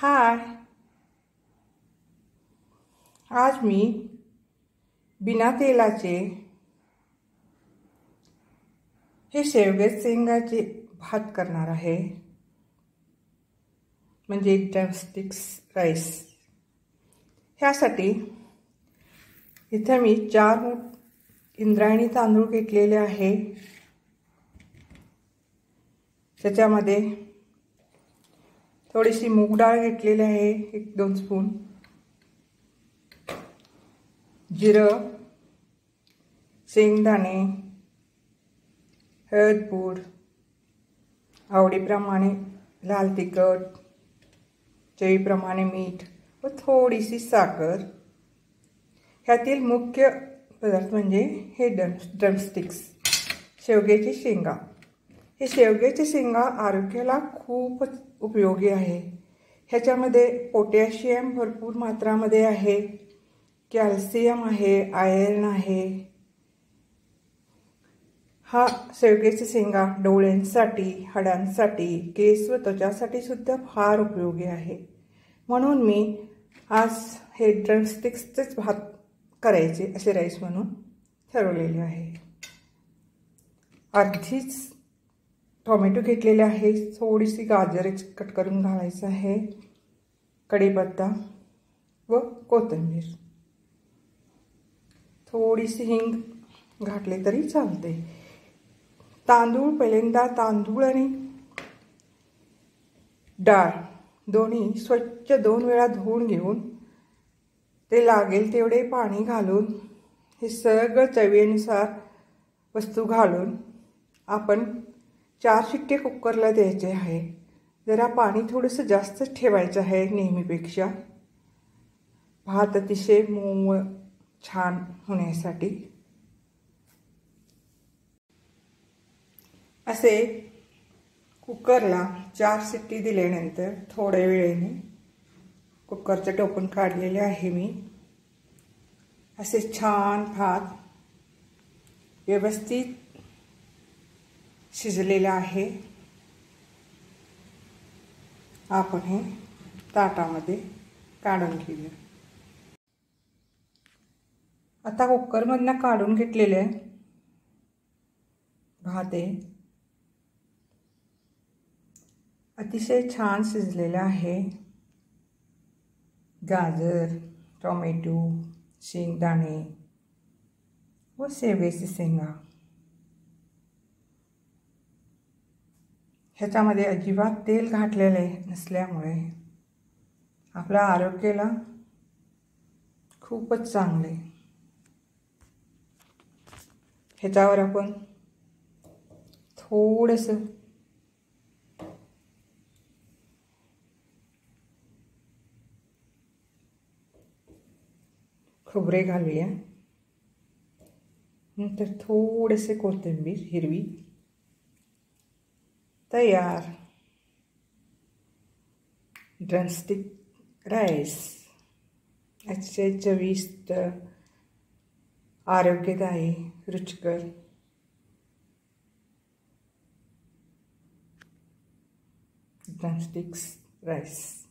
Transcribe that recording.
हाय, आज मी बिना तेलाचे हे शेवग्याच्या शेंगाचे भात करणार आहे, म्हणजे ड्रमस्टिक्स राईस। ह्यासाठी इथे मी 4 मूठ इंद्रायणी तांदूळ घेतलेले आहे। त्याच्यामध्ये थोडीशी मूग डाळ घेतलेली आहे, 1-2 स्पून, जिरं, शेंगदाणे, हळद पूड, आवडीप्रमाणे लाल तिखट, चवीप्रमाणे मीठ व थोडीशी साखर। ह्यातील मुख्य पदार्थ म्हणजे हे ड्रमस्टिक्स शेवग्याची शेंगा। हे शेवग्याची शेंगा आरोग्याला खूपच उपयोगी आहे। ह्याच्यामध्ये पोटॅशियम भरपूर मात्रामध्ये आहे, कॅल्शियम आहे, आयर्न आहे। हा शेवग्याची शेंगा डोळ्यांसाठी, हाडांसाठी, केस व त्वचासाठी सुद्धा फार उपयोगी आहे। म्हणून मी आज हे ड्रमस्टिक्सचेच भात करायचे असे राईस म्हणून ठरवलेले आहे। अर्धीच टोमॅटो घेतलेले आहे, थोडीशी गाजर कट करून घालायचं आहे, कढीपत्ता व कोथिंबीर, थोडीशी हिंग घातले तरी चालते। तांदूळ पहिल्यांदा तांदूळ आणि डाळ दोन्ही स्वच्छ 2 वेळा धुवून घेऊन ते लागेल तेवढे पाणी घालून हे सगळं चवीनुसार वस्तू घालून आपण 4 शिट्टे कुकरला द्यायचे आहे। जरा पाणी थोडंसं जास्त ठेवायचं आहे नेहमीपेक्षा, भात अतिशय मऊ छान होण्यासाठी। असे कुकरला 4 शिट्टी दिल्यानंतर थोड्या वेळेने कुकरचं टोपण काढलेले आहे मी। असे छान भात व्यवस्थित शिजलेला आहे। आपण हे ताटामध्ये काढून घेऊया। आता कुकरमधनं काढून घेतलेले भात आहे, अतिशय छान शिजलेला आहे। गाजर, टोमॅटो, शेंगदाणे व शेवग्याची शेंगा ह्याच्यामध्ये अजिबात तेल घातलेले नसल्यामुळे आपल्या आरोग्याला खूपच चांगले। ह्याच्यावर आपण थोडंसं खोबरे घालूया, नंतर थोडेसे कोथिंबीर हिरवी। तयार ड्रमस्टिक राईस, अतिशय चविष्ट, आरोग्यदायी, रुचकर ड्रमस्टिक्स राईस।